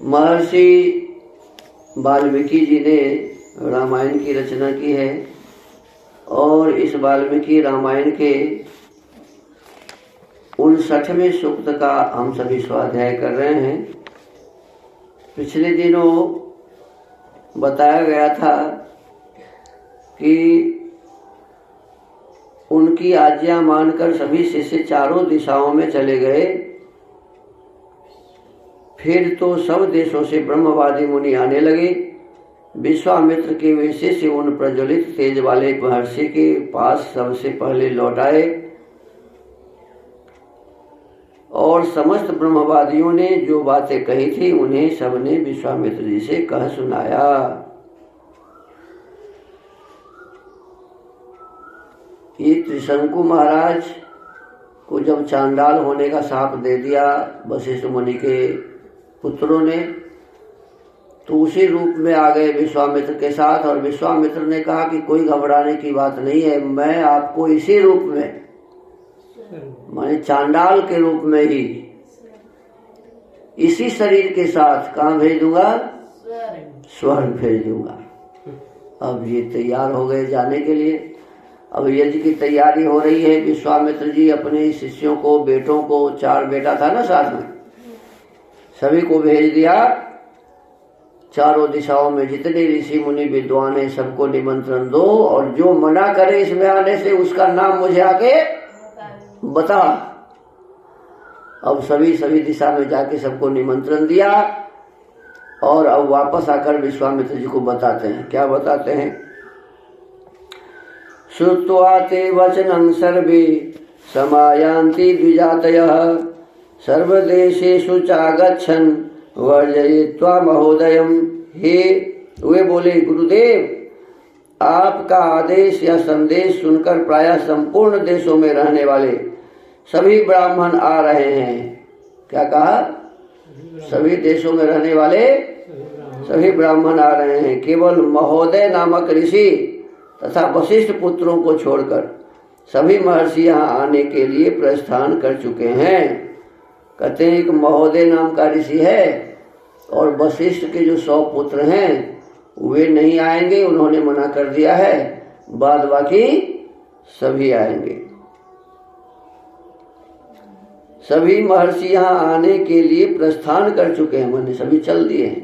महर्षि वाल्मीकि जी ने रामायण की रचना की है और इस वाल्मीकि रामायण के 59वें सूक्त का हम सभी स्वाध्याय कर रहे हैं। पिछले दिनों बताया गया था कि उनकी आज्ञा मानकर सभी शिष्य चारों दिशाओं में चले गए। फिर तो सब देशों से ब्रह्मवादी मुनि आने लगे। विश्वामित्र के वे शिष्य उन प्रज्वलित तेज वाले महर्षि के पास सबसे पहले लौट आए और समस्त ब्रह्मवादियों ने जो बातें कही थी उन्हें सबने विश्वामित्र जी से कह सुनाया। ये त्रिशंकु महाराज को जब चांडाल होने का शाप दे दिया वशिष्ठ मुनि के पुत्रों ने, तो उसी रूप में आ गए विश्वामित्र के साथ। और विश्वामित्र ने कहा कि कोई घबराने की बात नहीं है, मैं आपको इसी रूप में माने चांडाल के रूप में ही इसी शरीर के साथ कहाँ भेज दूंगा? स्वर्ग भेज दूंगा। अब ये तैयार हो गए जाने के लिए। अब यज्ञ की तैयारी हो रही है। विश्वामित्र जी अपने शिष्यों को, बेटों को, 4 बेटा था ना साथ में, सभी को भेज दिया। चारों दिशाओं में जितने ऋषि मुनि विद्वान हैं सबको निमंत्रण दो और जो मना करे इसमें आने से उसका नाम मुझे आके बता। अब सभी दिशा में जाके सबको निमंत्रण दिया और अब वापस आकर विश्वामित्र जी को बताते हैं। क्या बताते हैं? श्रुत्वा ते वचनं सर्वे समायान्ति द्विजातयः सर्वदेशेषु चागच्छन् वर्जयित्वा महोदयम्। हे, वे बोले, गुरुदेव आपका आदेश या संदेश सुनकर प्रायः संपूर्ण देशों में रहने वाले सभी ब्राह्मण आ रहे हैं। क्या कहा? सभी देशों में रहने वाले सभी ब्राह्मण आ रहे हैं। केवल महोदय नामक ऋषि तथा वशिष्ठ पुत्रों को छोड़कर सभी महर्षि यहाँ आने के लिए प्रस्थान कर चुके हैं। कहते हैं कि महोदय नाम का ऋषि है और वशिष्ठ के जो 100 पुत्र हैं वे नहीं आएंगे, उन्होंने मना कर दिया है। बाद बाकी सभी आएंगे। सभी महर्षि यहाँ आने के लिए प्रस्थान कर चुके हैं, माने सभी चल दिए हैं।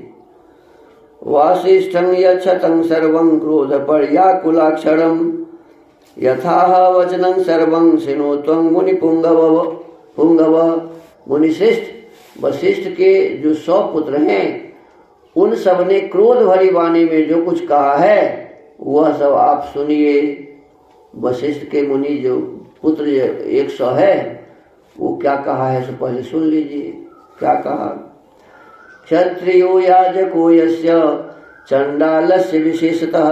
वासिष्ठं यच्छतं सर्वं क्रोध पर्याकुलाक्षरं यथाह वचनं सर्वं शृणुत्वं मुनि पुंगव। मुनिश्रेष्ठ वशिष्ठ के जो 100 पुत्र हैं उन सब ने क्रोध भरी वाणी में जो कुछ कहा है वह सब आप सुनिए। वशिष्ठ के मुनि जो पुत्र 100 है वो क्या कहा है सो पहले सुन लीजिए। क्या कहा? क्षत्रियो याजको यस्य चंडालस्य विशेषतः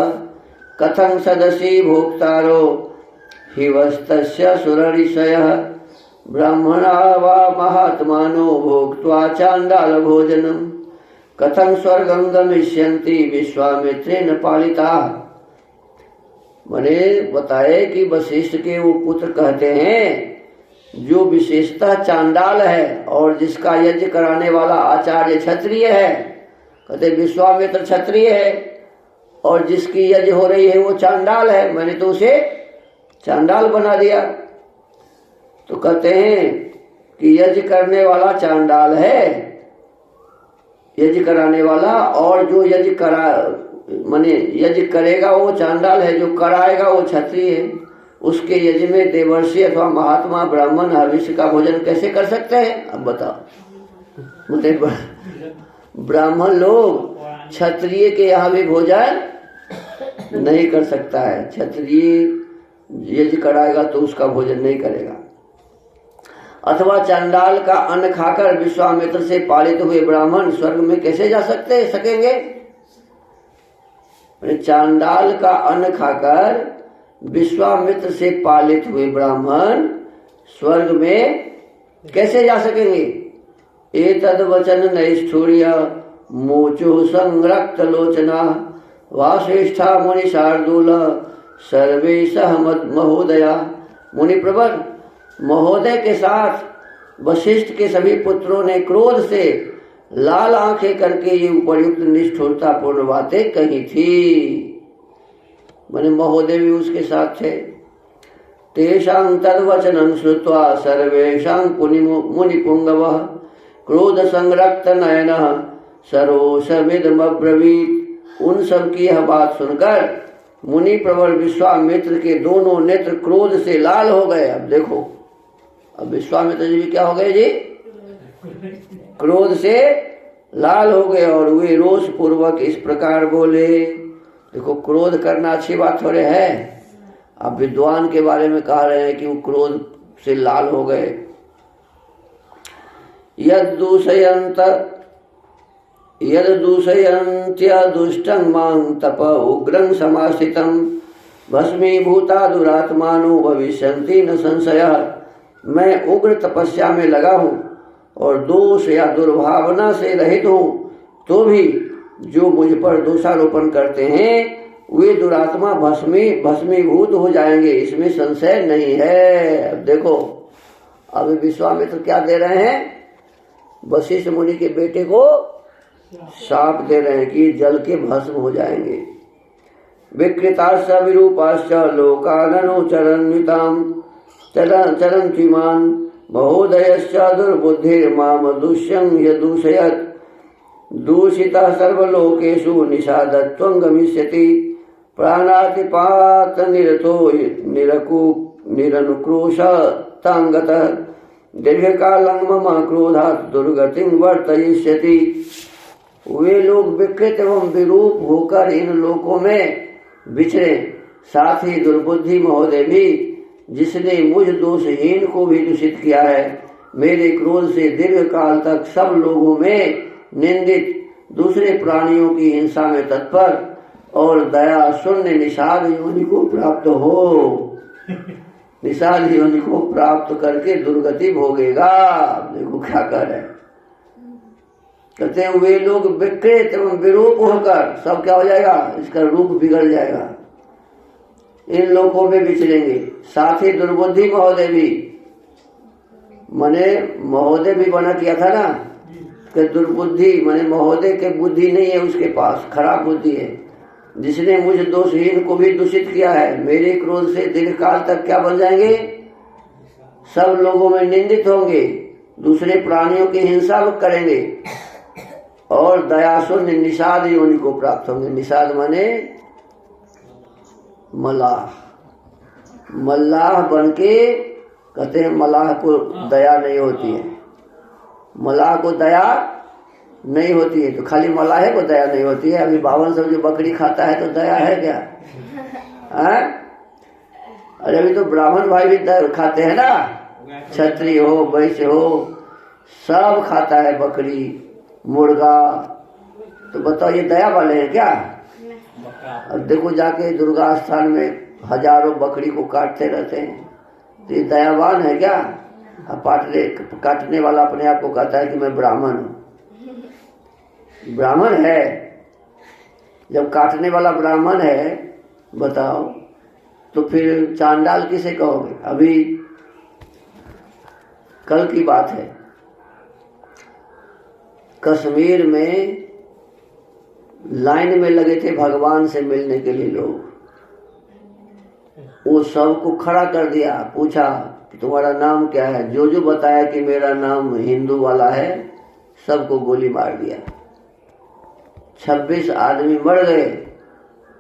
कथं सदसी भोक्तारो हिवस्तस्य सुरऋषयः ब्राह्मणा वा महात्मानो भोक्त्वा चांडाल भोजनम कथं स्वर्गं गमिष्यन्ति विश्वामित्रेण पालिताः। मने बताए कि वशिष्ठ के वो पुत्र कहते हैं जो विशेषतः चांडाल है और जिसका यज्ञ कराने वाला आचार्य क्षत्रिय है। कहते विश्वामित्र क्षत्रिय है और जिसकी यज्ञ हो रही है वो चांडाल है, मैंने तो उसे चांडाल बना दिया। तो कहते हैं कि यज्ञ करने वाला चांडाल है, यज्ञ कराने वाला, और जो यज्ञ माने यज्ञ करेगा वो चांडाल है, जो कराएगा वो क्षत्रिय है। उसके यज्ञ में देवर्षि अथवा महात्मा ब्राह्मण हविष्य का भोजन कैसे कर सकते हैं? अब बताओ। मतलब ब्राह्मण लोग क्षत्रिय के यहाँ भी भोजन नहीं कर सकता है। क्षत्रिय यज्ञ कराएगा तो उसका भोजन नहीं करेगा। अथवा चांडाल का अन्न खाकर विश्वामित्र से पालित हुए ब्राह्मण स्वर्ग में कैसे जा सकेंगे? चांडाल का अन्न खाकर विश्वामित्र से पालित हुए ब्राह्मण स्वर्ग में कैसे जा सकेंगे? एतद वचन नैष्ठुर्य मोचो संरक्त लोचना वासिष्ठा मुनि शार्दूल सर्वे सहमत महोदया। मुनि प्रवर महोदय के साथ वशिष्ठ के सभी पुत्रों ने क्रोध से लाल आंखें करके ये उपर्युक्त निष्ठुरता पूर्ण बातें कही थी। मैंने महोदय भी उसके साथ थे। तेषां तद्वचनं श्रुत्वा सर्वेषां मुनिपुंगवः क्रोध संरक्त नयनः सरोषमिदमब्रवीत्। उन सब की यह बात सुनकर मुनि प्रवर विश्वामित्र के दोनों नेत्र क्रोध से लाल हो गए। अब देखो, अब विश्वामित्र जी भी क्या हो गए जी? क्रोध से लाल हो गए और वे रोष पूर्वक इस प्रकार बोले। देखो, क्रोध करना अच्छी बात थोड़े है। अब विद्वान के बारे में कह रहे हैं कि वो क्रोध से लाल हो गए। यद्दूषयन्त्य दुष्टं मां तप उग्रं समाश्रितं भस्मीभूता दुरात्मानो भविष्यन्ति न संशयः। मैं उग्र तपस्या में लगा हूँ और दोष या दुर्भावना से रहित हूँ, तो भी जो मुझ पर दोषारोपण करते हैं वे दुरात्मा भस्मीभूत हो जाएंगे, इसमें संशय नहीं है। अब देखो, अभी विश्वामित्र क्या दे रहे हैं? वशिष्ठ मुनि के बेटे को शाप दे रहे हैं कि जल के भस्म हो जाएंगे। विकृताश्च विरूपाश्च लोकाननुचरन्वितां चरन्त्विमान् महोदयश्च दुर्बुद्धिर्माम दुष्यं यदूषयत् दूषितः सर्वलोकेषु निषादत्वं गमिष्यति प्राणातिपात निरतो निरनुक्रोशतांगतः दीर्घकालं मम क्रोधात् दुर्गतिं वर्तयिष्यति। वे लोग विकृत एवं विरूप होकर इन लोकों में विचरे, साथ ही दुर्बुद्धि महोदय भी, जिसने मुझ दोषहीन को भी दूषित किया है, मेरे क्रोध से दीर्घ काल तक सब लोगों में निंदित, दूसरे प्राणियों की हिंसा में तत्पर और दया शून्य निषाद योनि को प्राप्त हो। निषाद योनि को प्राप्त करके दुर्गति भोगेगा। देखो क्या कर रहे हैं, कहते हैं वे लोग विकृत एवं विरूप होकर, सब क्या हो जाएगा? इसका रूप बिगड़ जाएगा, इन लोगों में विचरेंगे। साथ ही दुर्बुद्धि महोदय भी, मैंने महोदय भी बना किया था ना कि दुर्बुद्धि, मैंने महोदय के बुद्धि नहीं है, उसके पास खराब बुद्धि है, जिसने मुझ दोषहीन को भी दूषित किया है, मेरे क्रोध से दीर्घकाल तक क्या बन जाएंगे? सब लोगों में निंदित होंगे, दूसरे प्राणियों की हिंसा करेंगे और दयाशून्य निषाद योनि को प्राप्त होंगे। निषाद माने मल्लाह। मल्लाह बन के, कहते हैं मल्लाह को दया नहीं होती है, मल्लाह को दया नहीं होती है, तो खाली मल्लाह को दया नहीं होती है। अभी 52 जो बकरी खाता है तो दया है क्या? है? अरे अभी तो ब्राह्मण भाई भी खाते हैं ना, क्षत्रिय हो वैश्य हो, सब खाता है बकरी मुर्गा, तो बताओ ये दया वाले हैं क्या? और देखो जाके दुर्गा स्थान में हजारों बकरी को काटते रहते हैं, तो ये दयावान है क्या? काटने वाला अपने आप को कहता है कि मैं ब्राह्मण हूँ। ब्राह्मण है, जब काटने वाला ब्राह्मण है, बताओ तो फिर चांडाल किसे कहोगे? अभी कल की बात है, कश्मीर में लाइन में लगे थे भगवान से मिलने के लिए लोग, वो सबको खड़ा कर दिया, पूछा कि तुम्हारा नाम क्या है? जो जो बताया कि मेरा नाम हिंदू वाला है, सबको गोली मार दिया। 26 आदमी मर गए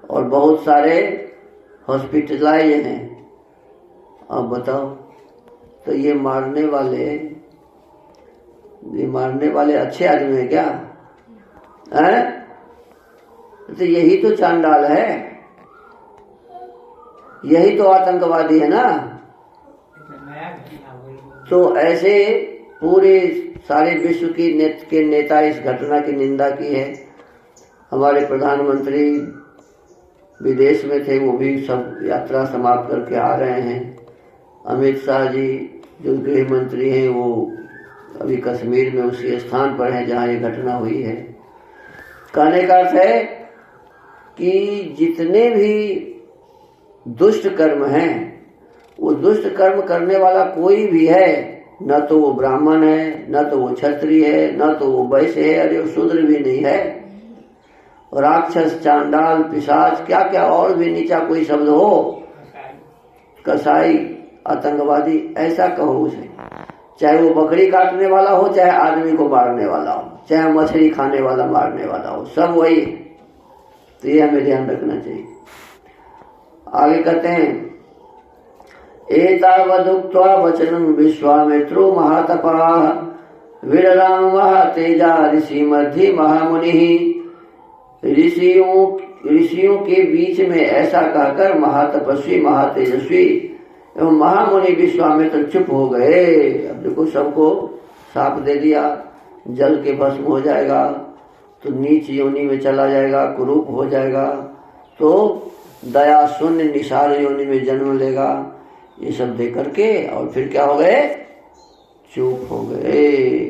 और बहुत सारे हॉस्पिटलाइज हैं। अब बताओ, तो ये मारने वाले अच्छे आदमी हैं क्या? हैं? तो यही तो चांडाल है, यही तो आतंकवादी है ना। तो ऐसे पूरे सारे विश्व के नेता इस घटना की निंदा की है। हमारे प्रधानमंत्री विदेश में थे, वो भी सब यात्रा समाप्त करके आ रहे हैं। अमित शाह जी जो गृह मंत्री हैं, वो अभी कश्मीर में उसी स्थान पर हैं जहाँ ये घटना हुई है। कहने का अर्थ है कि जितने भी दुष्ट कर्म हैं, वो दुष्ट कर्म करने वाला कोई भी है, न तो वो ब्राह्मण है, न तो वो क्षत्रिय है, न तो वो वैश्य है, अरे वो शूद्र भी नहीं है। राक्षस, चांडाल, पिशाच, क्या क्या और भी नीचा कोई शब्द हो, कसाई, आतंकवादी, ऐसा कहो उसे। चाहे वो बकरी काटने वाला हो, चाहे आदमी को मारने वाला हो, चाहे मछली खाने वाला मारने वाला हो, सब वही। तो ये हमें ध्यान रखना चाहिए। आगे कहते हैं, एतावदुक्त्वा वचनं विश्वामित्रो महातपाः विरलाम वह तेजा ऋषि मध्य महामुनि। ऋषियों के बीच में ऐसा कहकर महातपस्वी, महातेजस्वी एवं महामुनि विश्वामित्र चुप हो गए। अब देखो, सबको साप दे दिया, जल के भस्म हो जाएगा, तो नीच योनि में चला जाएगा, कुरूप हो जाएगा, तो दया शून्य निसार योनि में जन्म लेगा। ये सब दे करके और फिर क्या हो गए, चुप हो गए।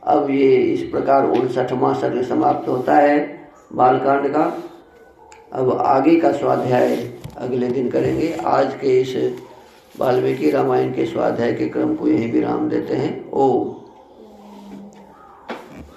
अब ये इस प्रकार 59वां सर्ग समाप्त होता है बालकांड का। अब आगे का स्वाध्याय अगले दिन करेंगे। आज के इस वाल्मीकि रामायण के स्वाध्याय के क्रम को यहीं विराम देते हैं। ओम।